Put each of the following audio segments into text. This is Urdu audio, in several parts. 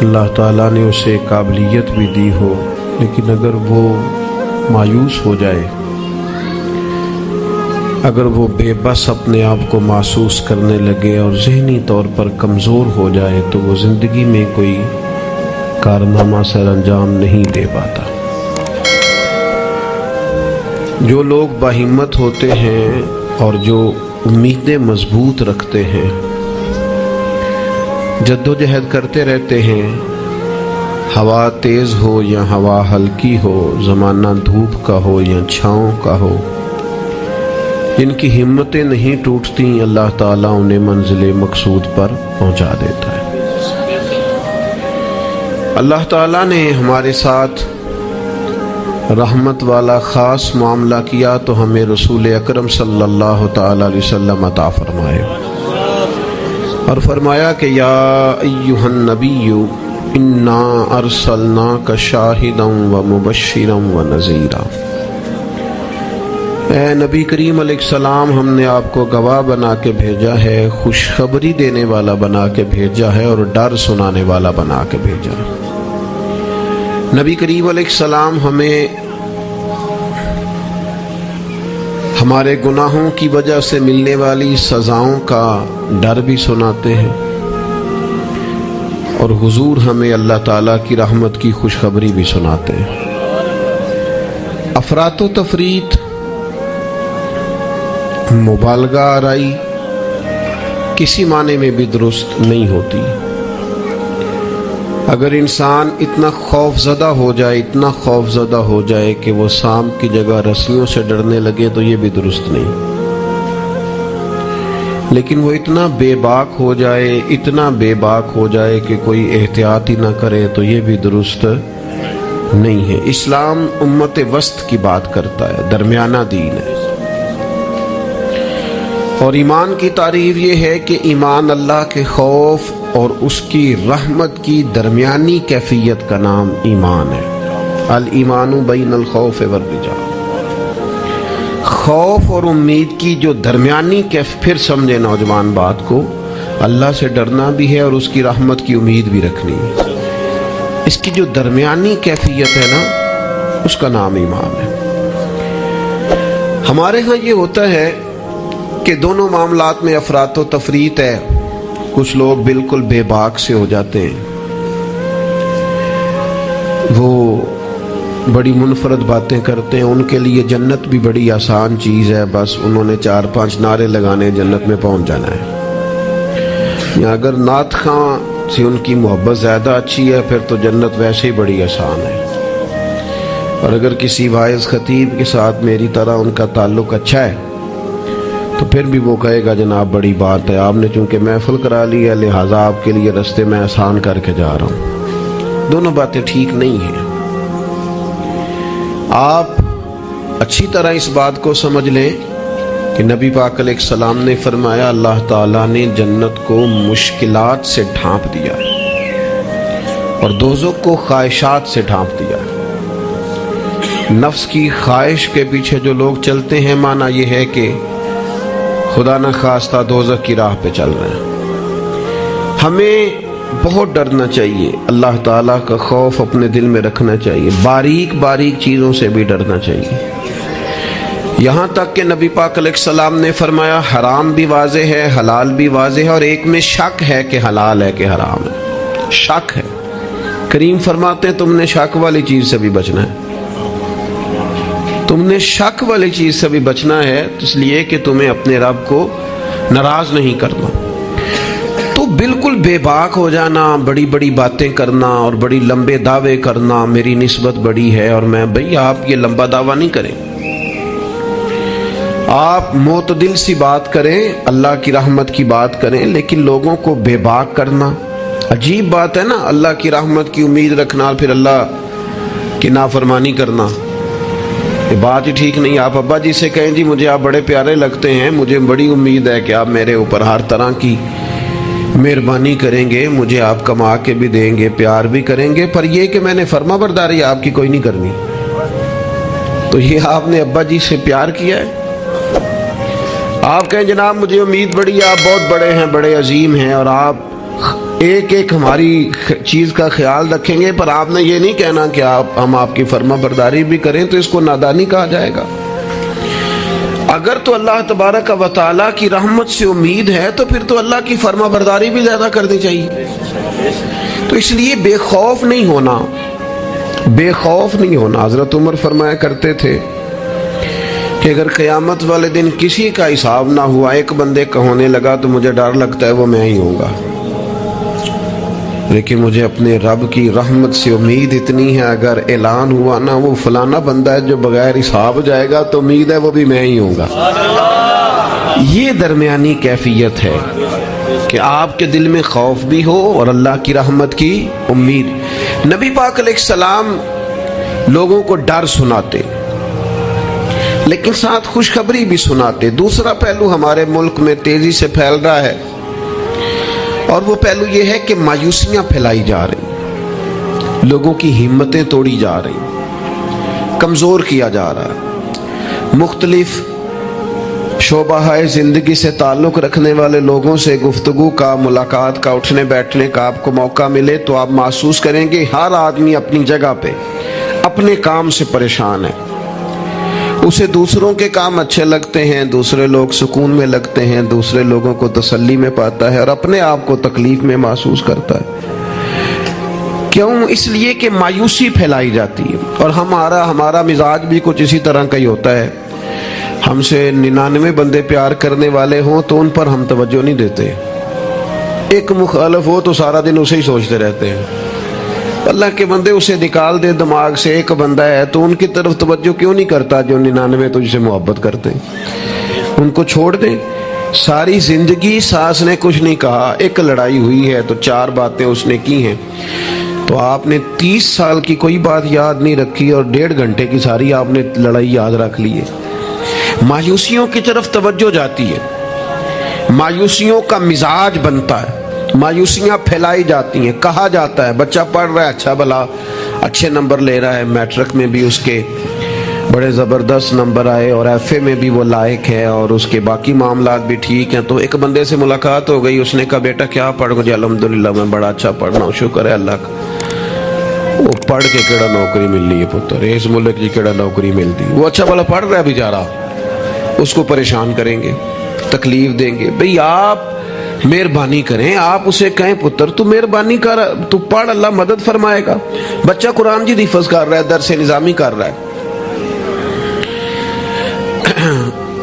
اللہ تعالیٰ نے اسے قابلیت بھی دی ہو، لیکن اگر وہ مایوس ہو جائے، اگر وہ بے بس اپنے آپ کو محسوس کرنے لگے اور ذہنی طور پر کمزور ہو جائے تو وہ زندگی میں کوئی کارنامہ سر انجام نہیں دے پاتا۔ جو لوگ باہمت ہوتے ہیں اور جو امیدیں مضبوط رکھتے ہیں، جدوجہد کرتے رہتے ہیں، ہوا تیز ہو یا ہوا ہلکی ہو، زمانہ دھوپ کا ہو یا چھاؤں کا ہو، جن کی ہمتیں نہیں ٹوٹتی، اللہ تعالیٰ انہیں منزل مقصود پر پہنچا دیتا ہے۔ اللہ تعالیٰ نے ہمارے ساتھ رحمت والا خاص معاملہ کیا تو ہمیں رسول اکرم صلی اللہ تعالیٰ علیہ وسلم عطا فرمائے، اور فرمایا کہ یا ایھا النبی انا ارسلناک شاہدا ومبشرا ونذیرا، اے نبی کریم علیہ السلام، ہم نے آپ کو گواہ بنا کے بھیجا ہے، خوشخبری دینے والا بنا کے بھیجا ہے، اور ڈر سنانے والا بنا کے بھیجا ہے۔ نبی کریم علیہ السلام ہمیں ہمارے گناہوں کی وجہ سے ملنے والی سزاؤں کا ڈر بھی سناتے ہیں، اور حضور ہمیں اللہ تعالیٰ کی رحمت کی خوشخبری بھی سناتے ہیں۔ افراط و تفریط، مبالغہ آرائی کسی معنی میں بھی درست نہیں ہوتی۔ اگر انسان اتنا خوف زدہ ہو جائے، اتنا خوف زدہ ہو جائے کہ وہ سانپ کی جگہ رسیوں سے ڈرنے لگے تو یہ بھی درست نہیں۔ لیکن وہ اتنا بے باک ہو جائے، اتنا بے باک ہو جائے کہ کوئی احتیاط ہی نہ کرے تو یہ بھی درست نہیں ہے۔ اسلام امت وسط کی بات کرتا ہے، درمیانہ دین ہے، اور ایمان کی تعریف یہ ہے کہ ایمان اللہ کے خوف اور اس کی رحمت کی درمیانی کیفیت کا نام ایمان ہے۔ الایمان بین الخوف والرجاء، خوف اور امید کی جو درمیانی پھر سمجھے نوجوان بات کو، اللہ سے ڈرنا بھی ہے اور اس کی رحمت کی امید بھی رکھنی ہے۔ اس کی جو درمیانی کیفیت ہے نا، اس کا نام ایمان ہے۔ ہمارے ہاں یہ ہوتا ہے کہ دونوں معاملات میں افراط و تفریط ہے۔ کچھ لوگ بالکل بے باک سے ہو جاتے ہیں، وہ بڑی منفرد باتیں کرتے ہیں، ان کے لیے جنت بھی بڑی آسان چیز ہے، بس انہوں نے 4-5 نعرے لگانے، جنت میں پہنچ جانا ہے۔ یا اگر نعت خواں سے ان کی محبت زیادہ اچھی ہے پھر تو جنت ویسے ہی بڑی آسان ہے، اور اگر کسی واعظ خطیب کے ساتھ میری طرح ان کا تعلق اچھا ہے تو پھر بھی وہ کہے گا جناب بڑی بات ہے، آپ نے چونکہ محفل کرا لی ہے لہٰذا آپ کے لیے رستے میں آسان کر کے جا رہا ہوں۔ دونوں باتیں ٹھیک نہیں ہیں۔ آپ اچھی طرح اس بات کو سمجھ لیں کہ نبی پاک علیہ السلام نے فرمایا اللہ تعالیٰ نے جنت کو مشکلات سے ڈھانپ دیا اور دوزخ کو خواہشات سے ڈھانپ دیا۔ نفس کی خواہش کے پیچھے جو لوگ چلتے ہیں، معنی یہ ہے کہ خدا نہ خواستہ دوزخ کی راہ پہ چل رہے ہیں۔ ہمیں بہت ڈرنا چاہیے، اللہ تعالیٰ کا خوف اپنے دل میں رکھنا چاہیے، باریک باریک چیزوں سے بھی ڈرنا چاہیے۔ یہاں تک کہ نبی پاک علیہ السلام نے فرمایا حرام بھی واضح ہے، حلال بھی واضح ہے، اور ایک میں شک ہے کہ حلال ہے کہ حرام ہے، شک ہے۔ کریم فرماتے ہیں تم نے شک والی چیز سے بھی بچنا ہے، تم نے شک والی چیز سے بھی بچنا ہے، اس لیے کہ تمہیں اپنے رب کو ناراض نہیں کرنا۔ تو بالکل بے باک ہو جانا، بڑی بڑی باتیں کرنا اور بڑی لمبے دعوے کرنا، میری نسبت بڑی ہے اور میں، بھئی آپ یہ لمبا دعویٰ نہیں کریں، آپ معتدل سی بات کریں، اللہ کی رحمت کی بات کریں، لیکن لوگوں کو بے باک کرنا عجیب بات ہے نا۔ اللہ کی رحمت کی امید رکھنا اور پھر اللہ کی نافرمانی کرنا، یہ بات ہی ٹھیک نہیں۔ آپ ابا جی سے کہیں جی مجھے آپ بڑے پیارے لگتے ہیں، مجھے بڑی امید ہے کہ آپ میرے اوپر ہر طرح کی مہربانی کریں گے، مجھے آپ کما کے بھی دیں گے، پیار بھی کریں گے، پر یہ کہ میں نے فرما برداری آپ کی کوئی نہیں کرنی، تو یہ آپ نے ابا جی سے پیار کیا ہے؟ آپ کہیں جناب مجھے امید بڑی ہے، آپ بہت بڑے ہیں، بڑے عظیم ہیں، اور آپ ایک ایک ہماری چیز کا خیال رکھیں گے، پر آپ نے یہ نہیں کہنا کہ ہم آپ کی فرما برداری بھی کریں تو اس کو نادانی کہا جائے گا۔ اگر تو اللہ تبارک و تعالیٰ کی رحمت سے امید ہے تو پھر تو اللہ کی فرما برداری بھی زیادہ کرنی چاہیے۔ تو اس لیے بے خوف نہیں ہونا، بے خوف نہیں ہونا۔ حضرت عمر فرمایا کرتے تھے کہ اگر قیامت والے دن کسی کا حساب نہ ہوا، ایک بندے کا ہونے لگا تو مجھے ڈر لگتا ہے وہ میں ہی ہوں گا، لیکن مجھے اپنے رب کی رحمت سے امید اتنی ہے، اگر اعلان ہوا نا وہ فلانا بندہ ہے جو بغیر حساب جائے گا تو امید ہے وہ بھی میں ہی ہوں گا۔ یہ درمیانی کیفیت ہے کہ آپ کے دل میں خوف بھی ہو اور اللہ کی رحمت کی امید۔ نبی پاک علیہ السلام لوگوں کو ڈر سناتے لیکن ساتھ خوشخبری بھی سناتے۔ دوسرا پہلو ہمارے ملک میں تیزی سے پھیل رہا ہے اور وہ پہلو یہ ہے کہ مایوسیاں پھیلائی جا رہی، لوگوں کی ہمتیں توڑی جا رہی، کمزور کیا جا رہا ہے۔ مختلف شعبہ زندگی سے تعلق رکھنے والے لوگوں سے گفتگو کا، ملاقات کا، اٹھنے بیٹھنے کا آپ کو موقع ملے تو آپ محسوس کریں گے ہر آدمی اپنی جگہ پہ اپنے کام سے پریشان ہے۔ اسے دوسروں کے کام اچھے لگتے ہیں، دوسرے لوگ سکون میں لگتے ہیں، دوسرے لوگوں کو تسلی میں پاتا ہے اور اپنے آپ کو تکلیف میں محسوس کرتا ہے۔ کیوں؟ اس لیے کہ مایوسی پھیلائی جاتی ہے۔ اور ہمارا مزاج بھی کچھ اسی طرح کا ہی ہوتا ہے۔ ہم سے 99 بندے پیار کرنے والے ہوں تو ان پر ہم توجہ نہیں دیتے، ایک مخالف ہو تو سارا دن اسے ہی سوچتے رہتے ہیں۔ اللہ کے بندے اسے نکال دے دماغ سے، ایک بندہ ہے تو ان کی طرف توجہ کیوں نہیں کرتا جو 99 تجھ سے محبت کرتے ہیں؟ ان کو چھوڑ دیں۔ ساری زندگی ساس نے کچھ نہیں کہا، ایک لڑائی ہوئی ہے تو 4 باتیں اس نے کی ہیں، تو آپ نے 30 سال کی کوئی بات یاد نہیں رکھی اور 1.5 گھنٹے کی ساری آپ نے لڑائی یاد رکھ لی ہے۔ مایوسیوں کی طرف توجہ جاتی ہے، مایوسیوں کا مزاج بنتا ہے، مایوسیاں پھیلائی جاتی ہیں۔ کہا جاتا ہے بچہ پڑھ رہا ہے، اچھا بھلا اچھے نمبر لے رہا ہے، میٹرک میں بھی اس کے بڑے زبردست نمبر آئے اور ایف اے میں بھی وہ لائق ہے اور اس کے باقی معاملات بھی ٹھیک ہیں، تو ایک بندے سے ملاقات ہو گئی، اس نے کہا بیٹا کیا پڑھ گئے؟ الحمدللہ میں بڑا اچھا پڑھ رہا ہوں، شکر ہے اللہ کا۔ وہ پڑھ کے کیڑا نوکری مل رہی ہے پتر، اس ملک کی کیڑا نوکری ملتی؟ وہ اچھا بھلا پڑھ رہا ہے بیچارہ، اس کو پریشان کریں گے، تکلیف دیں گے۔ بھئی آپ مہربانی کریں، آپ اسے کہیں پتر تو مہربانی کر، تو پڑھ، اللہ مدد فرمائے گا۔ بچہ قرآن جی حفظ کر رہا ہے، درس نظامی کر رہا ہے،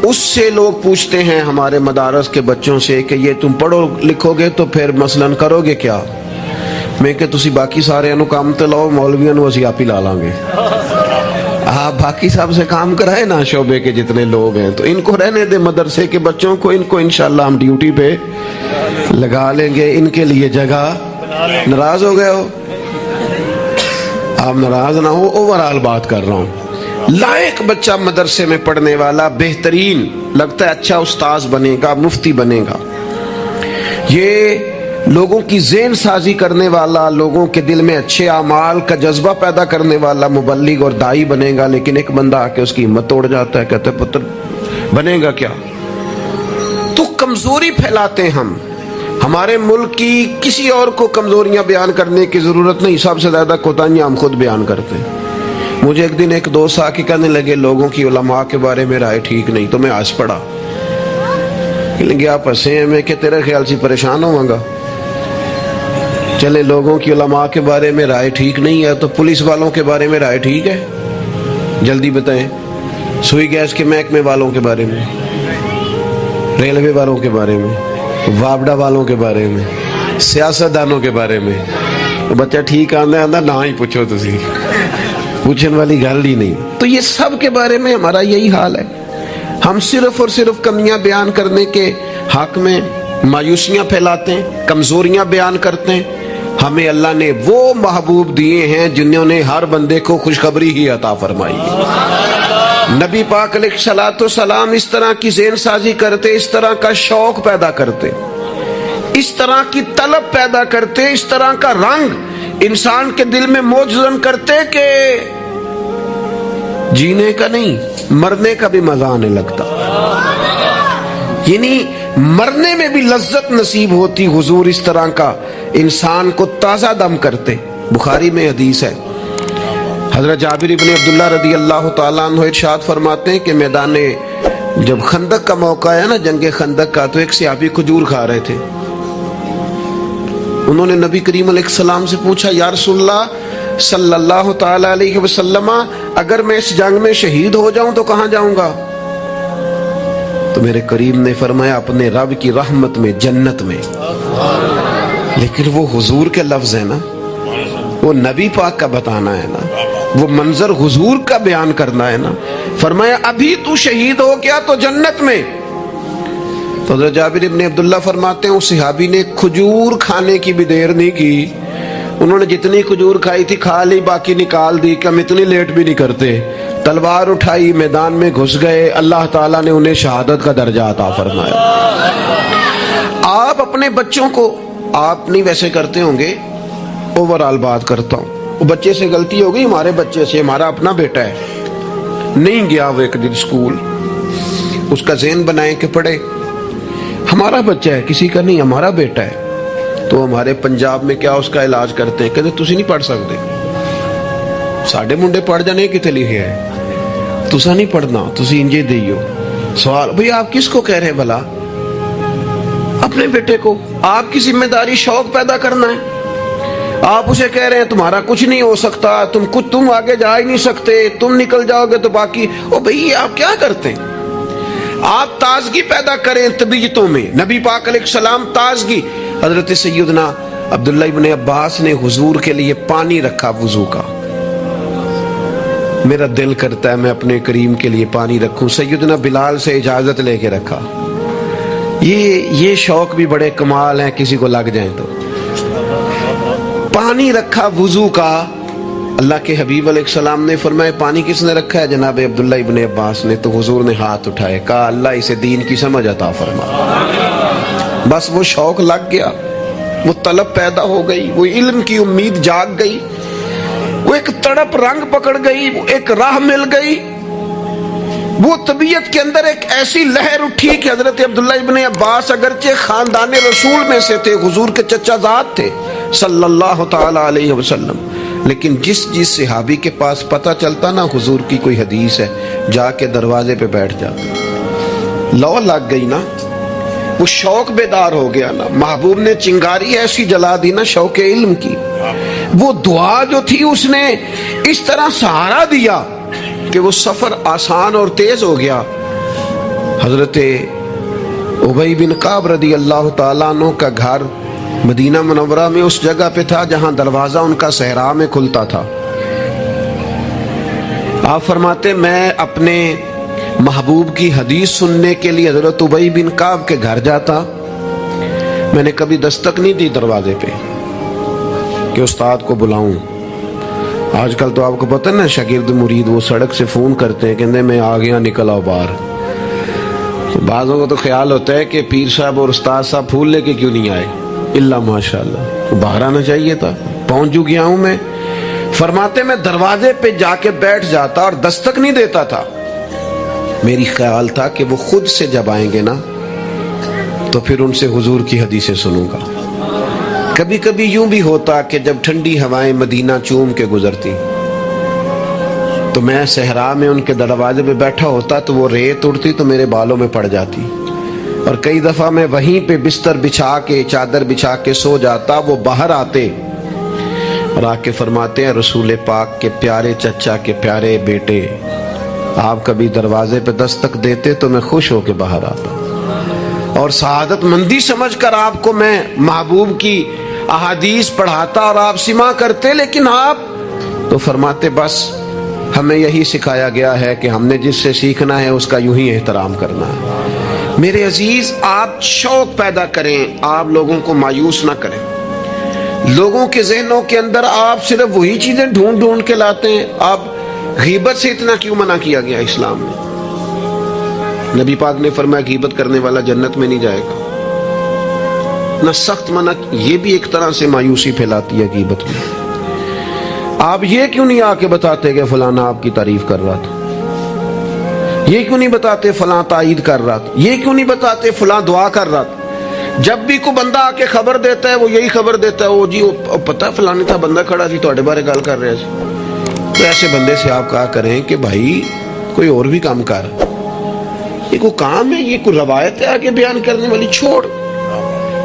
اس سے لوگ پوچھتے ہیں ہمارے مدارس کے بچوں سے کہ یہ تم پڑھو لکھو گے تو پھر مثلاً کرو گے کیا؟ میں کہ تسی باقی سارے انو کام تے لاؤ، مولویاں نو اسی آپ ہی لا لیں گے۔ آپ باقی صاحب سے کام کرائے نا، شعبے کے جتنے لوگ ہیں، تو ان کو رہنے دے، مدرسے کے بچوں کو، ان کو انشاءاللہ ہم ڈیوٹی پہ لگا لیں گے، ان کے لیے جگہ۔ ناراض ہو گئے ہو؟ آپ ناراض نہ ہو، اوورآل بات کر رہا ہوں۔ لائق بچہ مدرسے میں پڑھنے والا، بہترین لگتا ہے، اچھا استاذ بنے گا، مفتی بنے گا، یہ لوگوں کی ذہن سازی کرنے والا، لوگوں کے دل میں اچھے اعمال کا جذبہ پیدا کرنے والا مبلغ اور داعی بنے گا۔ لیکن ایک بندہ آ کے اس کی ہمت توڑ جاتا ہے، کہتا ہے پتر بنے گا کیا؟ تو کمزوری پھیلاتے ہیں ہم۔ ہمارے ملک کی کسی اور کو کمزوریاں بیان کرنے کی ضرورت نہیں، سب سے زیادہ کوتاہیاں ہم خود بیان کرتے ہیں۔ مجھے ایک دن ایک دوست آ کے کہنے لگے لوگوں کی علماء کے بارے میں رائے ٹھیک نہیں، تو میں ہنس پڑا۔ کہ آپ ہنسے ہیں، میں کہ تیرے خیال سے پریشان ہوں گا؟ چلے لوگوں کی علماء کے بارے میں رائے ٹھیک نہیں ہے تو پولیس والوں کے بارے میں رائے ٹھیک ہے؟ جلدی بتائیں۔ سوئی گیس کے محکمے والوں کے بارے میں، ریلوے والوں کے بارے میں، وابڈا والوں کے بارے میں، سیاستدانوں کے بارے میں، بچہ ٹھیک آندا نہ ہی پوچھو، تسی پوچھنے والی گل ہی نہیں۔ تو یہ سب کے بارے میں ہمارا یہی حال ہے، ہم صرف اور صرف کمیاں بیان کرنے کے حق میں مایوسیاں پھیلاتے ہیں، کمزوریاں بیان کرتے ہیں۔ ہمیں اللہ نے وہ محبوب دیے ہیں جنہوں نے ہر بندے کو خوشخبری ہی عطا فرمائی ہے۔ نبی پاک علیہ الصلوۃ والسلام اس طرح کی ذہن سازی کرتے، اس طرح کا شوق پیدا کرتے، اس طرح کی طلب پیدا کرتے، اس طرح کا رنگ انسان کے دل میں موجزن کرتے کہ جینے کا نہیں، مرنے کا بھی مزہ آنے لگتا۔ یعنی مرنے میں بھی لذت نصیب ہوتی حضور اس طرح کا انسان کو تازہ دم کرتے. بخاری میں حدیث ہے، حضرت جابر ابن عبداللہ رضی اللہ تعالیٰ عنہ ارشاد فرماتے ہیں کہ میدان جب خندق کا موقع ہے نا، جنگ خندق کا، تو ایک صحابی کھجور کھا رہے تھے. انہوں نے نبی کریم علیہ السلام سے پوچھا، یا رسول اللہ صلی اللہ تعالی علیہ وسلم، اگر میں اس جنگ میں شہید ہو جاؤں تو کہاں جاؤں گا؟ تو میرے کریم نے فرمایا اپنے رب کی رحمت میں، جنت میں. لیکن وہ حضور کے لفظ ہے نا، وہ نبی پاک کا بتانا ہے نا، وہ منظر حضور کا بیان کرنا ہے نا. فرمایا ابھی تو شہید ہو گیا تو جنت میں. تو حضرت جابر ابن عبداللہ فرماتے ہیں اس صحابی نے کھجور کھانے کی بھی دیر نہیں کی، انہوں نے جتنی کھجور کھائی تھی کھا لی، باقی نکال دی کہ ہم اتنی لیٹ بھی نہیں کرتے. تلوار اٹھائی، میدان میں گھس گئے، اللہ تعالیٰ نے انہیں شہادت کا درجہ عطا فرمایا. آپ اپنے بچوں کو، آپ نہیں ویسے کرتے ہوں گے، اوورآل بات کرتا ہوں، وہ بچے سے غلطی ہو گئی، ہمارے بچے سے، ہمارا اپنا بیٹا ہے، نہیں گیا وہ ایک دن اسکول، اس کا ذہن بنائیں کہ پڑھے. ہمارا بچہ ہے، کسی کا نہیں، ہمارا بیٹا ہے. تو ہمارے پنجاب میں کیا اس کا علاج کرتے ہیں، کہتے تسی نہیں پڑھ سکتے، ساڈے منڈے پڑھ جانے کتے لکھے ہے، تسا نہیں پڑھنا، تسی انجے دیو. سوال بھئی آپ کس کو کہہ رہے ہیں بھلا؟ اپنے بیٹے کو. آپ کی ذمہ داری شوق پیدا کرنا ہے. آپ اسے کہہ رہے ہیں تمہارا کچھ نہیں ہو سکتا، تم آگے جا ہی نہیں سکتے، تم نکل جاؤ گے تو باقی. او بھئی آپ کیا کرتے ہیں؟ آپ تازگی پیدا کریں طبیعتوں میں. نبی پاک علیہ السلام تازگی. حضرت سیدنا عبداللہ ابن عباس نے حضور کے لیے پانی رکھا وضو کا. میرا دل کرتا ہے میں اپنے کریم کے لیے پانی رکھوں. سیدنا بلال سے اجازت لے کے رکھا. یہ شوق بھی بڑے کمال ہیں، کسی کو لگ جائیں تو. پانی رکھا وضو کا. اللہ کے حبیب علیہ السلام نے فرمایا پانی کس نے رکھا ہے؟ جناب عبداللہ ابن عباس نے. تو حضور نے ہاتھ اٹھائے، کہا اللہ اسے دین کی سمجھ عطا فرما. بس وہ شوق لگ گیا، وہ طلب پیدا ہو گئی، وہ علم کی امید جاگ گئی، وہ ایک تڑپ رنگ پکڑ گئی، وہ ایک راہ مل گئی. وہ طبیعت کے اندر ایک ایسی لہر اٹھی کہ حضرت عبداللہ ابن عباس اگرچہ خاندان رسول میں سے تھے، حضور کے چچا زاد تھے صلی اللہ تعالی علیہ وسلم، لیکن جس صحابی کے پاس پتہ چلتا نا حضور کی کوئی حدیث ہے، جا کے دروازے پہ بیٹھ جاتا. لو لگ گئی نا، وہ شوق بیدار ہو گیا نا. محبوب نے چنگاری ایسی جلا دی نا شوق علم کی. وہ دعا جو تھی اس نے اس طرح سہارا دیا کہ وہ سفر آسان اور تیز ہو گیا. حضرت ابی بن کعب رضی اللہ تعالیٰ عنہ کا گھر مدینہ منورہ میں اس جگہ پہ تھا جہاں دروازہ ان کا صحرا میں کھلتا تھا. آپ فرماتے میں اپنے محبوب کی حدیث سننے کے لیے حضرت ابی بن کعب کے گھر جاتا. میں نے کبھی دستک نہیں دی دروازے پہ کہ استاد کو بلاؤں. آج کل تو آپ کو پتہ نا شاگرد مرید وہ سڑک سے فون کرتے ہیں، کہتے ہیں میں آ گیا، نکل آؤ باہر. بعضوں کو تو خیال ہوتا ہے کہ پیر صاحب اور استاد صاحب پھول لے کے کیوں نہیں آئے. اللہ ماشاءاللہ باہر آنا چاہیے تھا، پہنچ جو گیا ہوں میں. فرماتے میں دروازے پہ جا کے بیٹھ جاتا اور دستک نہیں دیتا تھا. میری خیال تھا کہ وہ خود سے جب آئیں گے نا تو پھر ان سے حضور کی حدیثیں سنوں گا. کبھی کبھی یوں بھی ہوتا کہ جب ٹھنڈی ہوائیں مدینہ چوم کے گزرتی تو میں صحرا میں ان کے دروازے پہ بیٹھا ہوتا تو وہ ریت اڑتی تو میرے بالوں میں پڑ جاتی. اور کئی دفعہ میں وہیں پہ بستر بچھا کے، چادر بچھا کے سو جاتا. وہ باہر آتے اور آ کے فرماتے ہیں رسول پاک کے پیارے چچا کے پیارے بیٹے، آپ کبھی دروازے پہ دستک دیتے تو میں خوش ہو کے باہر آتا اور سعادت مندی سمجھ کر آپ کو میں محبوب کی احادیث پڑھاتا اور آپ سماع کرتے. لیکن آپ تو فرماتے بس ہمیں یہی سکھایا گیا ہے کہ ہم نے جس سے سیکھنا ہے اس کا یوں ہی احترام کرنا ہے. میرے عزیز آپ شوق پیدا کریں، آپ لوگوں کو مایوس نہ کریں. لوگوں کے ذہنوں کے اندر آپ صرف وہی چیزیں ڈھونڈ ڈھونڈ کے لاتے ہیں. آپ غیبت سے اتنا کیوں منع کیا گیا اسلام میں؟ نبی پاک نے فرمایا غیبت کرنے والا جنت میں نہیں جائے گا. نہ سخت منع، یہ بھی ایک طرح سے مایوسی پھیلاتی ہے غیبت میں. آپ یہ کیوں نہیں آ کے بتاتے کہ فلانا آپ کی تعریف کر رہا تھا؟ یہ کیوں نہیں بتاتے فلاں تائید کر رہا تھا، یہ کیوں نہیں بتاتے فلاں دعا کر رہا تھا؟ جب بھی کوئی بندہ آ کے خبر دیتا ہے وہ یہی خبر دیتا ہے، وہ جی وہ پتہ فلانے تھا بندہ کھڑا سی تواڈے بارے گل کر رہے تھے۔ تو ایسے بندے سے آپ کہا کریں کہ بھائی کوئی اور بھی کام کر، یہ کوئی کام ہے، یہ کوئی روایت ہے آگے بیان کرنے والی، چھوڑ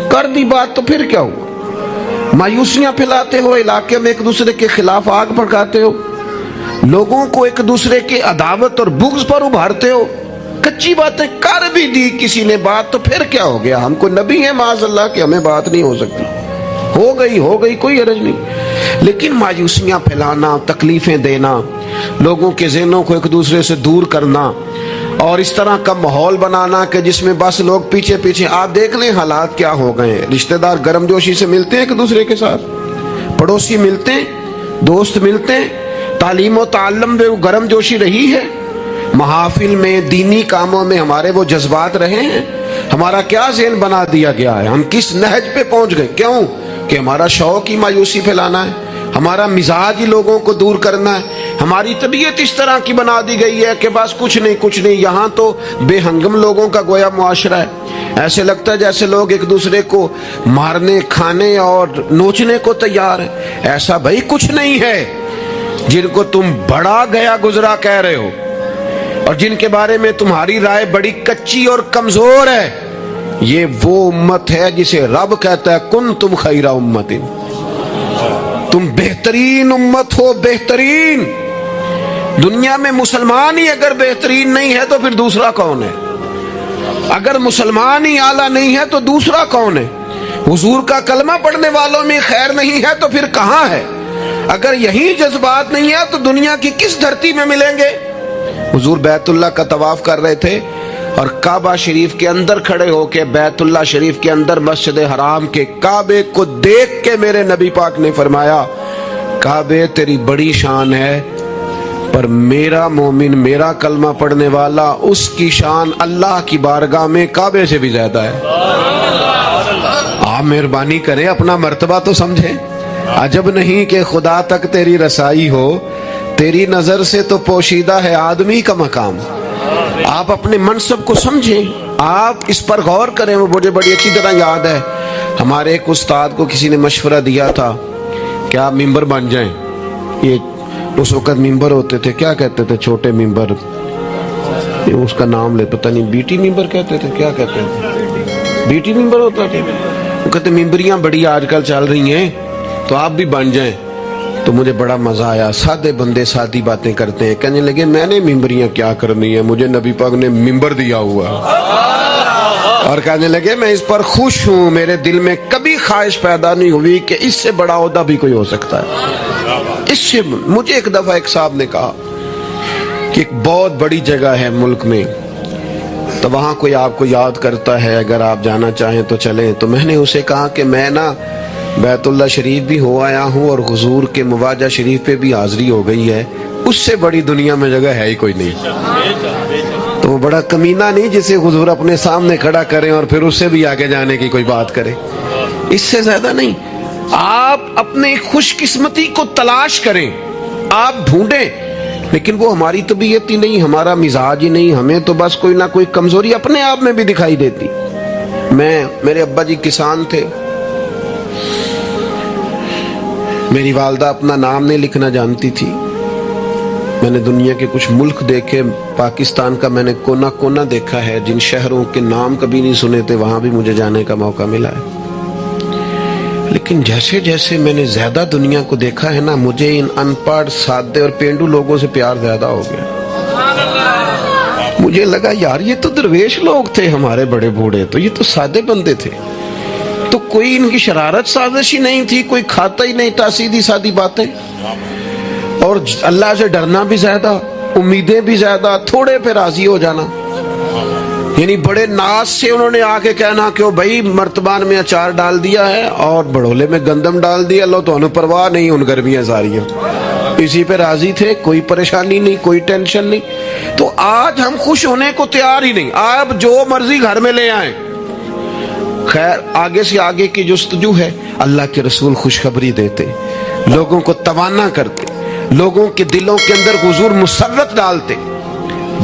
کر دی بات تو پھر کیا ہوا؟ مایوسیاں پھیلاتے ہو، علاقے میں ایک دوسرے کے خلاف آگ بھڑکاتے ہو، لوگوں کو ایک دوسرے کے عداوت اور بغض پر ابھارتے ہو، کچی باتیں کر بھی دی کسی نے بات تو پھر کیا ہو گیا؟ ہم کو نبی ہیں معاذ اللہ کہ ہمیں بات نہیں ہو سکتی، ہو گئی کوئی حرج نہیں۔ لیکن مایوسیاں پھیلانا، تکلیفیں دینا، لوگوں کے ذہنوں کو ایک دوسرے سے دور کرنا اور اس طرح کا ماحول بنانا کہ جس میں بس لوگ پیچھے پیچھے، آپ دیکھ لیں حالات کیا ہو گئے ہیں۔ رشتہ دار گرم جوشی سے ملتے ہیں ایک دوسرے کے ساتھ، پڑوسی ملتے ہیں، دوست ملتے ہیں، تعلیم و تعلم میں وہ گرم جوشی رہی ہے، محافل میں دینی کاموں میں ہمارے وہ جذبات رہے ہیں؟ ہمارا کیا ذہن بنا دیا گیا ہے؟ ہم کس نہج پہ پہنچ گئے؟ کیوں کہ ہمارا شوق ہی مایوسی پھیلانا ہے، ہمارا مزاج ہی لوگوں کو دور کرنا ہے، ہماری طبیعت اس طرح کی بنا دی گئی ہے کہ بس کچھ نہیں۔ یہاں تو بے ہنگم لوگوں کا گویا معاشرہ ہے، ایسے لگتا ہے جیسے لوگ ایک دوسرے کو مارنے، کھانے اور نوچنے کو تیار ہیں۔ ایسا بھائی کچھ نہیں ہے۔ جن کو تم بڑا گیا گزرا کہہ رہے ہو اور جن کے بارے میں تمہاری رائے بڑی کچی اور کمزور ہے، یہ وہ امت ہے جسے رب کہتا ہے کن تم خیر امت، تم بہترین امت ہو، بہترین۔ دنیا میں مسلمان ہی اگر بہترین نہیں ہے تو پھر دوسرا کون ہے؟ اگر مسلمان ہی اعلیٰ نہیں ہے تو دوسرا کون ہے؟ حضور کا کلمہ پڑھنے والوں میں خیر نہیں ہے تو پھر کہاں ہے؟ اگر یہی جذبات نہیں ہے تو دنیا کی کس دھرتی میں ملیں گے؟ حضور بیت اللہ کا طواف کر رہے تھے اور کعبہ شریف کے اندر کھڑے ہو کے، بیت اللہ شریف کے اندر مسجد حرام کے کعبے کو دیکھ کے میرے نبی پاک نے فرمایا کعبے تیری بڑی شان ہے، پر میرا مومن، میرا کلمہ پڑھنے والا، اس کی شان اللہ کی بارگاہ میں کعبے سے بھی زیادہ ہے۔ آپ مہربانی کریں اپنا مرتبہ تو سمجھیں۔ عجب نہیں کہ خدا تک تیری رسائی ہو، تیری نظر سے تو پوشیدہ ہے آدمی کا مقام۔ آپ اپنے منصب کو سمجھیں، آپ اس پر غور کریں۔ وہ مجھے بڑی اچھی طرح یاد ہے، ہمارے ایک استاد کو کسی نے مشورہ دیا تھا کہ آپ ممبر بن جائیں۔ یہ اس وقت ممبر ہوتے تھے، کیا کہتے تھے، چھوٹے ممبر، اس کا نام لے پتہ نہیں، بیٹی ممبر کہتے تھے، کیا کہتے تھے، بیٹی ممبر ہوتا تھا۔ وہ کہتے ممبریاں بڑی آج کل چل رہی ہیں تو آپ بھی بن جائیں۔ تو مجھے بڑا مزہ آیا، سادے بندے سادی باتیں کرتے ہیں۔ کہنے لگے میں نے ممبریاں کیا کرنی ہے، مجھے نبی پاک نے ممبر دیا ہوا ہے۔ اور کہنے لگے میں اس پر خوش ہوں، میرے دل میں کبھی خواہش پیدا نہیں ہوئی کہ اس سے بڑا عہدہ بھی کوئی ہو سکتا ہے۔ اس سے مجھے ایک دفعہ ایک صاحب نے کہا کہ ایک بہت بڑی جگہ ہے ملک میں، تو وہاں کوئی آپ کو یاد کرتا ہے، اگر آپ جانا چاہیں تو چلیں۔ تو میں نے اسے کہا کہ میں نا بیت اللہ شریف بھی ہو آیا ہوں اور حضور کے مواجہ شریف پہ بھی حاضری ہو گئی ہے، اس سے بڑی دنیا میں جگہ ہے ہی کوئی نہیں۔ تو وہ بڑا کمینہ نہیں جسے حضور اپنے سامنے کھڑا کریں اور پھر اس سے بھی آگے جانے کی کوئی بات کرے، اس سے زیادہ نہیں۔ آپ اپنے خوش قسمتی کو تلاش کریں، آپ ڈھونڈیں، لیکن وہ ہماری طبیعت ہی نہیں، ہمارا مزاج ہی نہیں، ہمیں تو بس کوئی نہ کوئی کمزوری اپنے آپ میں بھی دکھائی دیتی۔ میرے ابا جی کسان تھے، میری والدہ اپنا نام نہیں لکھنا جانتی تھی۔ میں نے دنیا کے کچھ ملک دیکھے، پاکستان کا میں نے کونا کونا دیکھا ہے، جن شہروں کے نام کبھی نہیں سنے تھے وہاں بھی مجھے جانے کا موقع ملا ہے۔ لیکن جیسے جیسے میں نے زیادہ دنیا کو دیکھا ہے نا، مجھے ان ان پڑھ، سادے اور پینڈو لوگوں سے پیار زیادہ ہو گیا۔ مجھے لگا یار یہ تو درویش لوگ تھے ہمارے بڑے بوڑھے، تو یہ تو سادے بندے تھے، تو کوئی ان کی شرارت سازش ہی نہیں تھی، کوئی کھاتا ہی نہیں تھا، سیدھی سادی باتیں، اور اللہ سے ڈرنا بھی زیادہ، امیدیں بھی زیادہ، تھوڑے پہ راضی ہو جانا۔ یعنی بڑے ناز سے انہوں نے آ کے کہنا کہ بھائی مرتبان میں اچار ڈال دیا ہے اور بڑولے میں گندم ڈال دیا، اللہ تو انہیں پرواہ نہیں، ان گرمیاں ساریاں، اسی پہ راضی تھے، کوئی پریشانی نہیں، کوئی ٹینشن نہیں۔ تو آج ہم خوش ہونے کو تیار ہی نہیں، آپ جو مرضی گھر میں لے آئیں۔ خیر آگے سے آگے کی جستجو ہے، اللہ کے رسول خوشخبری دیتے، لوگوں کو توانا کرتے، لوگوں کے دلوں کے اندر حضور مسرت ڈالتے۔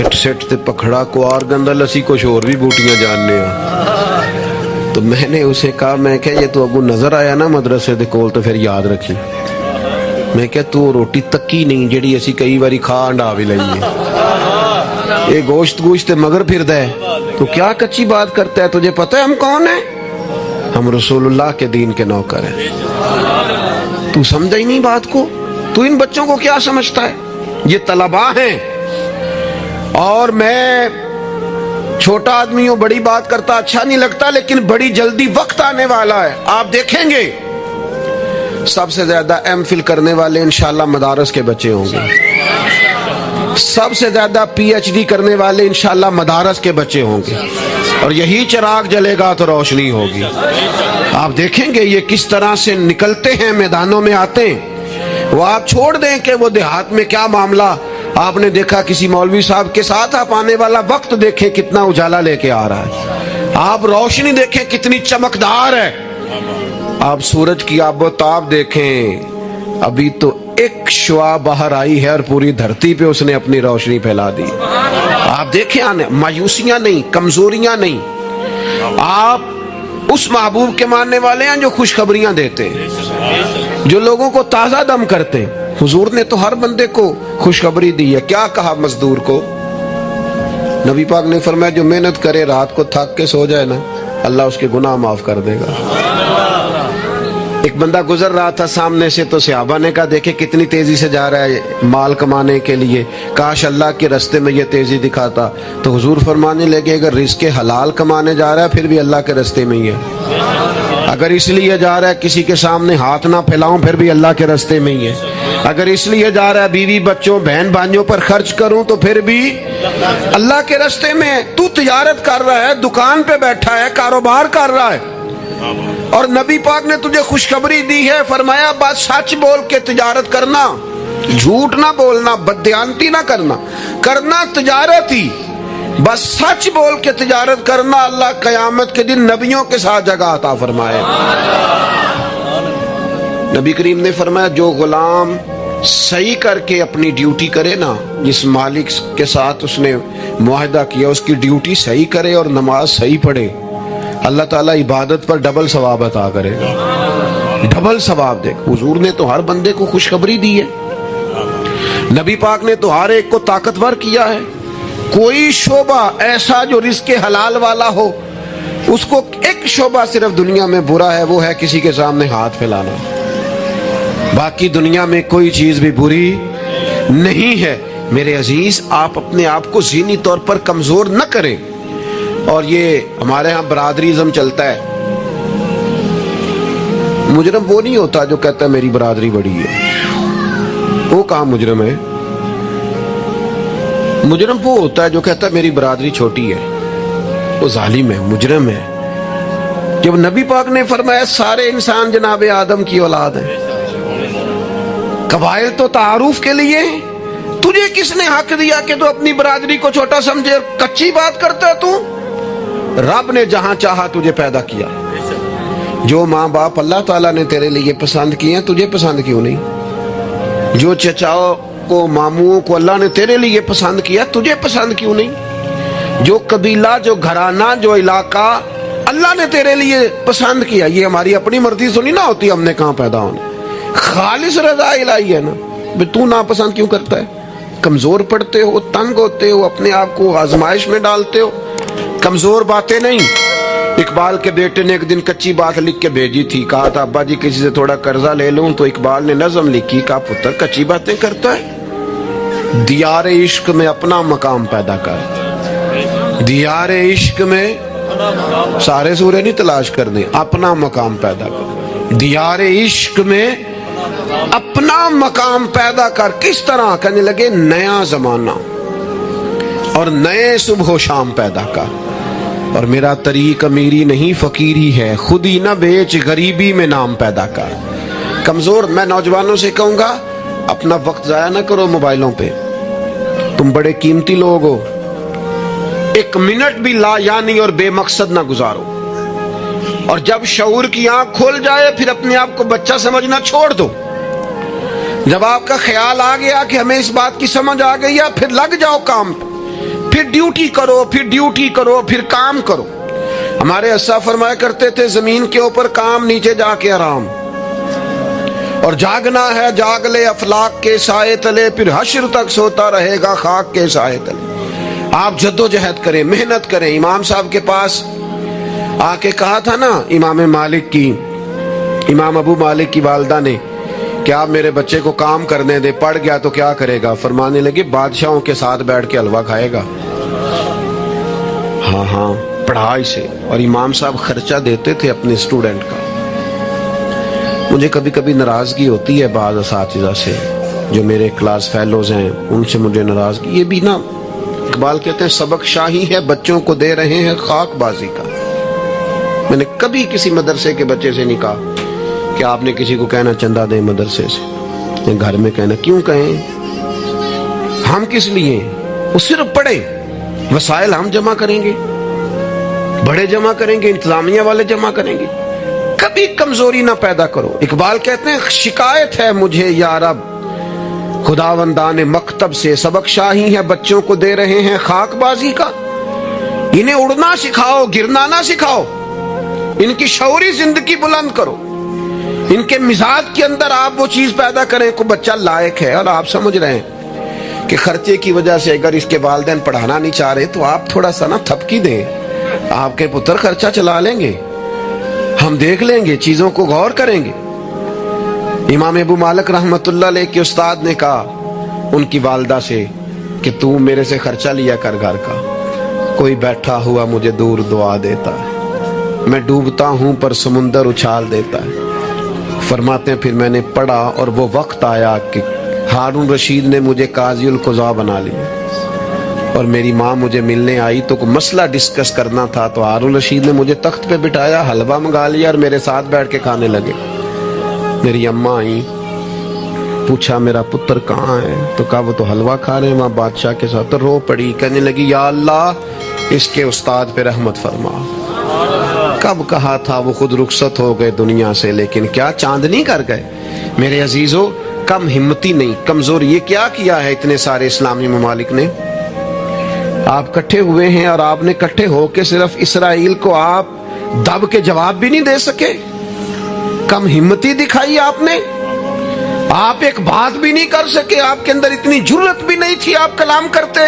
اٹ سٹ تے پکھڑا کوار گندا لسی کچھ اور بھی بوٹیاں جاننے ہیں. تو میں نے اسے کہا, میں کہ یہ تو اگو نظر آیا نا مدرسے دے کول تو پھر یاد رکھی. میں کہ تو روٹی تکی نہیں جیڑی اسی کئی باری کھا انڈا بھی لئیے, یہ گوشت مگر پھر ہے تو کیا کچی بات کرتا ہے. تجھے پتہ ہے ہم کون ہیں؟ ہم رسول اللہ کے دین کے نوکر ہیں. تو سمجھا ہی نہیں بات کو. تو ان بچوں کو کیا سمجھتا ہے؟ یہ طلباء ہیں, اور میں چھوٹا آدمی ہوں, بڑی بات کرتا اچھا نہیں لگتا, لیکن بڑی جلدی وقت آنے والا ہے. آپ دیکھیں گے سب سے زیادہ ایم فل کرنے والے انشاءاللہ مدارس کے بچے ہوں گے. سب سے زیادہ پی ایچ ڈی کرنے والے انشاءاللہ مدارس کے بچے ہوں گے. اور یہی چراغ جلے گا تو روشنی ہوگی. آپ دیکھیں گے یہ کس طرح سے نکلتے ہیں, میدانوں میں آتے ہیں. وہ آپ چھوڑ دیں کہ وہ دیہات میں کیا معاملہ, آپ نے دیکھا کسی مولوی صاحب کے ساتھ آپ آنے والا وقت دیکھیں کتنا اجالا لے کے آ رہا ہے. آپ روشنی دیکھیں کتنی چمکدار ہے. آپ سورج کی آب و تاب دیکھیں, ابھی تو ایک شعاع باہر آئی ہے اور پوری دھرتی پہ اس نے اپنی روشنی پھیلا دی. آپ دیکھیں مایوسیاں نہیں, کمزوریاں نہیں. آپ اس محبوب کے ماننے والے ہیں جو خوشخبریاں دیتے ہیں, جو لوگوں کو تازہ دم کرتے ہیں. حضور نے تو ہر بندے کو خوشخبری دی ہے. کیا کہا مزدور کو؟ نبی پاک نے فرمایا جو محنت کرے رات کو تھک کے سو جائے نا, اللہ اس کے گناہ معاف کر دے گا. ایک بندہ گزر رہا تھا سامنے سے, تو صحابہ نے کہا دیکھے کتنی تیزی سے جا رہا ہے مال کمانے کے لیے, کاش اللہ کے رستے میں یہ تیزی دکھاتا. تو حضور فرمانے لگے اگر رزق حلال کمانے جا رہا ہے پھر بھی اللہ کے رستے میں ہی ہے. اگر اس لیے جا رہا ہے کسی کے سامنے ہاتھ نہ پھیلاؤں پھر بھی اللہ کے رستے میں ہی ہے. اگر اس لیے جا رہا ہے بیوی بچوں بہن بھائیوں پر خرچ کروں تو پھر بھی اللہ کے رستے میں ہے. تو تجارت کر رہا ہے, دکان پہ بیٹھا ہے, کاروبار کر رہا ہے, اور نبی پاک نے تجھے خوشخبری دی ہے, فرمایا بات سچ بول کے تجارت کرنا, جھوٹ نہ بولنا, بددیانتی نہ کرنا, کرنا تجارت ہی, بس سچ بول کے تجارت کرنا. اللہ قیامت کے دن نبیوں کے ساتھ جگہ عطا فرمائے. نبی کریم نے فرمایا جو غلام صحیح کر کے اپنی ڈیوٹی کرے نا, جس مالک کے ساتھ اس نے معاہدہ کیا اس کی ڈیوٹی صحیح کرے اور نماز صحیح پڑھے, اللہ تعالیٰ عبادت پر ڈبل ثواب عطا کرے گا, ڈبل ثواب دے. حضور نے تو ہر بندے کو خوشخبری دی ہے. نبی پاک نے تو ہر ایک کو طاقتور کیا ہے. کوئی شعبہ ایسا جو رزق حلال والا ہو, اس کو ایک شعبہ صرف دنیا میں برا ہے, وہ ہے کسی کے سامنے ہاتھ پھیلانا. باقی دنیا میں کوئی چیز بھی بری نہیں ہے. میرے عزیز, آپ اپنے آپ کو ذہنی طور پر کمزور نہ کریں. اور یہ ہمارے ہاں برادریزم چلتا ہے. مجرم وہ نہیں ہوتا جو کہتا ہے میری برادری بڑی ہے. وہ کہاں مجرم ہے؟ مجرم وہ ہوتا ہے جو کہتا ہے میری برادری چھوٹی ہے, وہ ظالم ہے, مجرم ہے. جب نبی پاک نے فرمایا سارے انسان جناب آدم کی اولاد ہیں, قبائل تو تعارف کے لیے ہیں, تجھے کس نے حق دیا کہ تو اپنی برادری کو چھوٹا سمجھے؟ کچی بات کرتا ہے تو. رب نے جہاں چاہا تجھے پیدا کیا. جو ماں باپ اللہ تعالیٰ نے تیرے لیے پسند کیے ہیں تجھے پسند کیوں نہیں؟ جو چچاؤں کو ماموں کو اللہ نے تیرے لیے پسند کیا تجھے پسند کیوں نہیں؟ جو قبیلہ, جو گھرانہ, جو علاقہ اللہ نے تیرے لیے پسند کیا, یہ ہماری اپنی مرضی سنی نہ ہوتی ہم نے کہاں پیدا ہونا, خالص رضا الہی ہے نا. تو ناپسند کیوں کرتا ہے؟ کمزور پڑتے ہو, تنگ ہوتے ہو, اپنے آپ کو آزمائش میں ڈالتے ہو. کمزور باتیں نہیں. اقبال کے بیٹے نے ایک دن کچی بات لکھ کے بھیجی تھی, کہا تھا ابا جی کسی سے تھوڑا قرضہ لے لوں, تو اقبال نے نظم لکھی, کہا پتر کچی باتیں کرتا ہے, دیار عشق میں اپنا مقام پیدا کر. دیار عشق میں سارے سورے نہیں تلاش کرنے, اپنا مقام پیدا کر. دیار عشق میں اپنا مقام پیدا کر. کس طرح؟ کہنے لگے نیا زمانہ اور نئے صبح و شام پیدا کر. اور میرا طریق امیری نہیں فقیری ہے, خود ہی نہ بیچ غریبی میں نام پیدا کر. کمزور, میں نوجوانوں سے کہوں گا اپنا وقت ضائع نہ کرو موبائلوں پہ, تم بڑے قیمتی لوگ ہو, ایک منٹ بھی لا یعنی اور بے مقصد نہ گزارو. اور جب شعور کی آنکھ کھول جائے پھر اپنے آپ کو بچہ سمجھنا چھوڑ دو. جب آپ کا خیال آ گیا کہ ہمیں اس بات کی سمجھ آ گئی ہے، پھر لگ جاؤ کام پہ، پھر ڈیوٹی کرو، پھر ڈیوٹی کرو، پھر کام کرو. ہمارے اسا فرمایا کرتے تھے زمین کے اوپر کام، نیچے جا کے آرام. اور جاگنا ہے جاگ لے افلاک کے سائے تلے، پھر حشر تک سوتا رہے گا خاک کے سائے تلے. آپ جدوجہد کریں، محنت کریں. امام صاحب کے پاس آ کے کہا تھا نا امام ابو مالک کی والدہ نے کہ آپ میرے بچے کو کام کرنے دے، پڑھ گیا تو کیا کرے گا؟ فرمانے لگے بادشاہوں کے ساتھ بیٹھ کے حلوہ کھائے گا. ہاں پڑھا اسے. اور امام صاحب خرچہ دیتے تھے اپنے اسٹوڈنٹ کا. مجھے کبھی کبھی ناراضگی ہوتی ہے بعض اساتذہ سے جو میرے کلاس فیلوز ہیں، ان سے مجھے ناراضگی. یہ بھی نا اقبال کہتے ہیں سبق شاہی ہے بچوں کو دے رہے ہیں خاک بازی کا. میں نے کبھی کسی مدرسے کے بچے سے نہیں کہا کہ آپ نے کسی کو کہنا چندہ دیں مدرسے سے، گھر میں کہنا. کیوں کہیں؟ ہم کس لیے؟ وہ صرف پڑھے، وسائل ہم جمع کریں گے، بڑے جمع کریں گے، انتظامیہ والے جمع کریں گے. کبھی کمزوری نہ پیدا کرو. اقبال کہتے ہیں شکایت ہے مجھے یا رب خداوندان مکتب سے، سبق شاہی ہے بچوں کو دے رہے ہیں خاک بازی کا. انہیں اڑنا سکھاؤ، گرنا نہ سکھاؤ. ان کی شعوری زندگی بلند کرو. ان کے مزاج کے اندر آپ وہ چیز پیدا کریں کو بچہ لائق ہے. اور آپ سمجھ رہے ہیں کہ خرچے کی وجہ سے اگر اس کے والدین پڑھانا نہیں چاہ رہے تو آپ تھوڑا سا نا تھپکی دیں. آپ کے پتر خرچہ چلا لیں گے، ہم دیکھ لیں گے، چیزوں کو غور کریں گے. امام ابو مالک رحمت اللہ علیہ کے استاد نے کہا ان کی والدہ سے کہ تو میرے سے خرچہ لیا کر گھر کا. کوئی بیٹھا ہوا مجھے دور دعا دیتا ہے، میں ڈوبتا ہوں پر سمندر اچھال دیتا ہے. فرماتے ہیں پھر میں نے پڑھا اور وہ وقت آیا کہ ہارون رشید نے مجھے قاضی القضاء بنا لیا اور میری ماں مجھے ملنے آئی تو کوئی مسئلہ ڈسکس کرنا تھا تو ہارون رشید نے مجھے تخت پہ بٹھایا، حلوہ منگا لیا اور میرے ساتھ بیٹھ کے کھانے لگے. میری اماں آئی، پوچھا میرا پتر کہاں ہے؟ تو کہا وہ تو حلوہ کھا رہے ہیں وہاں بادشاہ کے ساتھ. تو رو پڑی، کہنے لگی یا اللہ اس کے استاد پہ رحمت فرما. کب کہا تھا وہ خود رخصت ہو گئے دنیا سے، لیکن کیا چاندنی کر گئے. میرے عزیزو کم ہمتی نہیں، کمزور. یہ کیا کیا ہے اتنے سارے اسلامی ممالک نے؟ آپ کٹھے ہوئے ہیں اور آپ نے کٹھے ہو کے صرف اسرائیل کو آپ دب کے جواب بھی نہیں دے سکے. کم ہمتی دکھائی آپ نے. آپ ایک بات بھی نہیں کر سکے، آپ کے اندر اتنی جرت بھی نہیں تھی آپ کلام کرتے.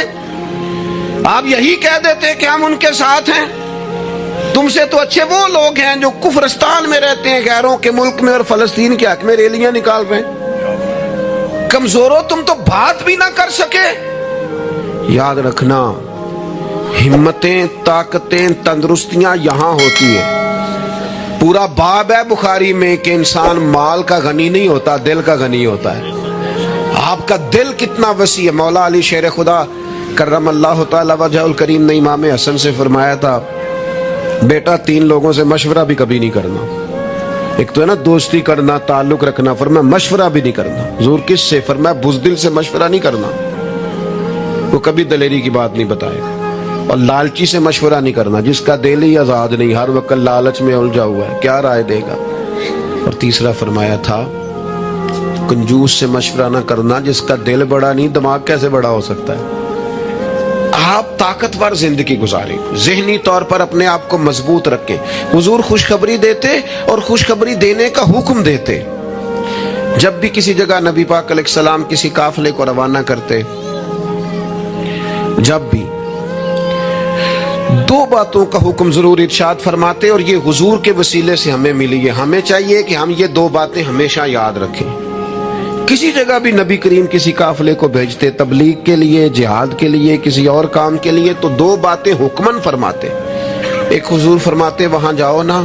آپ یہی کہہ دیتے کہ ہم ان کے ساتھ ہیں. تم سے تو اچھے وہ لوگ ہیں جو کفرستان میں رہتے ہیں، غیروں کے ملک میں، اور فلسطین کے حق میں ریلیاں نکال رہے ہیں. کمزوروں تم تو بات بھی نہ کر سکے. یاد رکھنا ہمتیں، طاقتیں، تندرستیاں یہاں ہوتی ہیں. پورا باب ہے بخاری میں کہ انسان مال کا غنی نہیں ہوتا، دل کا غنی ہوتا ہے. آپ کا دل کتنا وسیع ہے. مولا علی شیر خدا کرم اللہ تعالی وجہ الکریم نے امام حسن سے فرمایا تھا بیٹا 3 لوگوں سے مشورہ بھی کبھی نہیں کرنا. ایک تو ہے نا دوستی کرنا، تعلق رکھنا، فرمایا مشورہ بھی نہیں کرنا. حضور کس سے؟ فرمایا بزدل سے مشورہ نہیں کرنا، وہ کبھی دلیری کی بات نہیں بتائے گا. اور لالچی سے مشورہ نہیں کرنا، جس کا دل ہی آزاد نہیں، ہر وقت لالچ میں الجھا ہوا ہے، کیا رائے دے گا. اور تیسرا فرمایا تھا کنجوس سے مشورہ نہ کرنا، جس کا دل بڑا نہیں دماغ کیسے بڑا ہو سکتا ہے. آپ طاقتور زندگی گزاریں، ذہنی طور پر اپنے آپ کو مضبوط رکھیں. حضور خوشخبری دیتے اور خوشخبری دینے کا حکم دیتے. جب بھی کسی جگہ نبی پاک علیہ السلام کسی قافلے کو روانہ کرتے، جب بھی 2 باتوں کا حکم ضرور ارشاد فرماتے، اور یہ حضور کے وسیلے سے ہمیں ملی ہے. ہمیں چاہیے کہ ہم یہ 2 باتیں ہمیشہ یاد رکھیں. کسی جگہ بھی نبی کریم کسی قافلے کو بھیجتے تبلیغ کے لیے، جہاد کے لیے، کسی اور کام کے لیے، تو 2 باتیں حکمن فرماتے. ایک حضور فرماتے وہاں جاؤ نا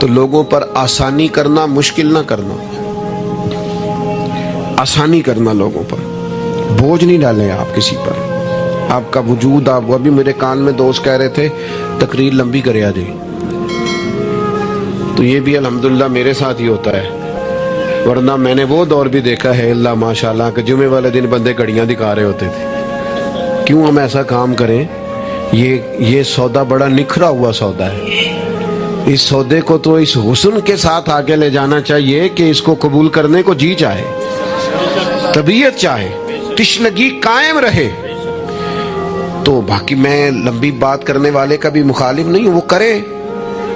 تو لوگوں پر آسانی کرنا، مشکل نہ کرنا. آسانی کرنا لوگوں پر، بوجھ نہیں ڈالیں آپ کسی پر. آپ کا وجود، آپ وہ بھی میرے کان میں دوست کہہ رہے تھے تقریر لمبی کرے آ جائے، تو یہ بھی الحمدللہ میرے ساتھ ہی ہوتا ہے. ورنہ میں نے وہ دور بھی دیکھا ہے اللہ ماشاءاللہ کہ جمعے والے دن بندے گھڑیاں دکھا رہے ہوتے تھے. کیوں ہم ایسا کام کریں یہ سودا بڑا نکھرا ہوا سودا ہے. اس سودے کو تو اس حسن کے ساتھ آگے لے جانا چاہیے کہ اس کو قبول کرنے کو جی چاہے, طبیعت چاہے, تشنگی قائم رہے. تو باقی میں لمبی بات کرنے والے کا بھی مخالف نہیں ہوں, وہ کرے,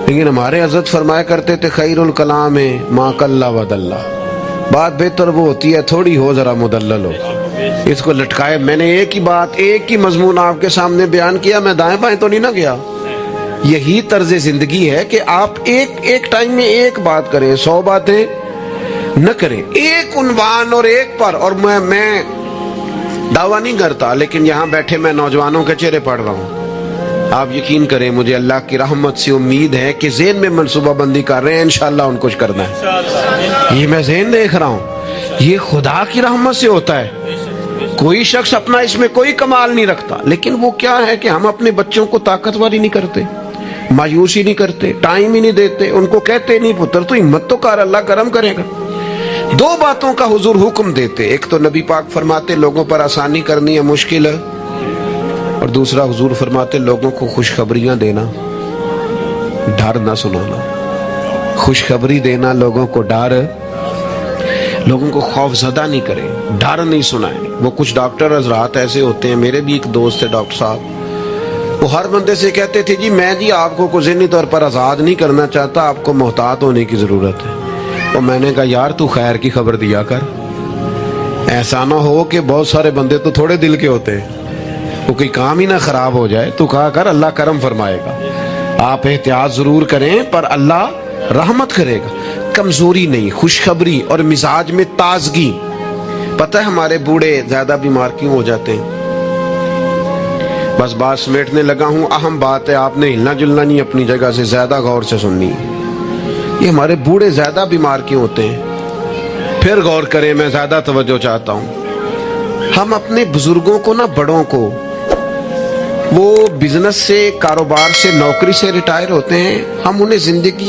لیکن ہمارے حضرت فرمایا کرتے تھے خیر الکلام ما قل و دل, بات بہتر وہ ہوتی ہے تھوڑی ہو ذرا مدلل ہو. اس کو لٹکائے. میں نے ایک ہی بات, ایک ہی مضمون آپ کے سامنے بیان کیا, میں دائیں بائیں تو نہیں نہ گیا. یہی طرز زندگی ہے کہ آپ ایک ٹائم میں ایک بات کریں, 100 باتیں نہ کریں, ایک عنوان اور ایک پر. اور میں دعویٰ نہیں کرتا, لیکن یہاں بیٹھے میں نوجوانوں کے چہرے پڑھ رہا ہوں. آپ یقین کریں, مجھے اللہ کی رحمت سے امید ہے کہ ذہن میں منصوبہ بندی کر رہے ہیں, انشاءاللہ ان کچھ کرنا ہے. یہ میں ذہن دیکھ رہا ہوں, یہ خدا کی رحمت سے ہوتا ہے. کوئی شخص اپنا اس میں کوئی کمال نہیں رکھتا, لیکن وہ کیا ہے کہ ہم اپنے بچوں کو طاقتور ہی نہیں کرتے, مایوسی نہیں کرتے, ٹائم ہی نہیں دیتے, ان کو کہتے نہیں پتر تو ہمت تو کر, اللہ کرم کرے گا. 2 باتوں کا حضور حکم دیتے, ایک تو نبی پاک فرماتے لوگوں پر آسانی کرنی ہے مشکل ہے, اور دوسرا حضور فرماتے لوگوں کو خوشخبریاں دینا, ڈر نہ سنانا. خوشخبری دینا, لوگوں کو ڈر, لوگوں کو خوف زدہ نہیں کرے, ڈر نہیں سنائے. وہ کچھ ڈاکٹر حضرات ایسے ہوتے ہیں, میرے بھی ایک دوست ہے ڈاکٹر صاحب, وہ ہر بندے سے کہتے تھے جی میں جی آپ کو ذہنی طور پر آزاد نہیں کرنا چاہتا, آپ کو محتاط ہونے کی ضرورت ہے. اور میں نے کہا یار تو خیر کی خبر دیا کر, ایسا نہ ہو کہ بہت سارے بندے تو تھوڑے دل کے ہوتے ہیں, وہ کوئی کام ہی نہ خراب ہو جائے. تو کہا کر اللہ کرم فرمائے گا. آپ احتیاط ضرور کریں پر اللہ رحمت کرے گا. کمزوری نہیں, خوشخبری اور مزاج میں تازگی. پتہ ہے ہمارے بوڑھے زیادہ بیمار کیوں ہو جاتے ہیں؟ بس بات سمیٹنے لگا ہوں, اہم بات ہے, آپ نے ہلنا جلنا نہیں, اپنی جگہ سے زیادہ غور سے سننی. یہ ہمارے بوڑھے زیادہ بیمار کیوں ہوتے ہیں؟ پھر غور کریں, میں زیادہ توجہ چاہتا ہوں. ہم اپنے بزرگوں کو نہ, بڑوں کو, وہ بزنس سے, کاروبار سے, نوکری سے ریٹائر ہوتے ہیں, ہم انہیں زندگی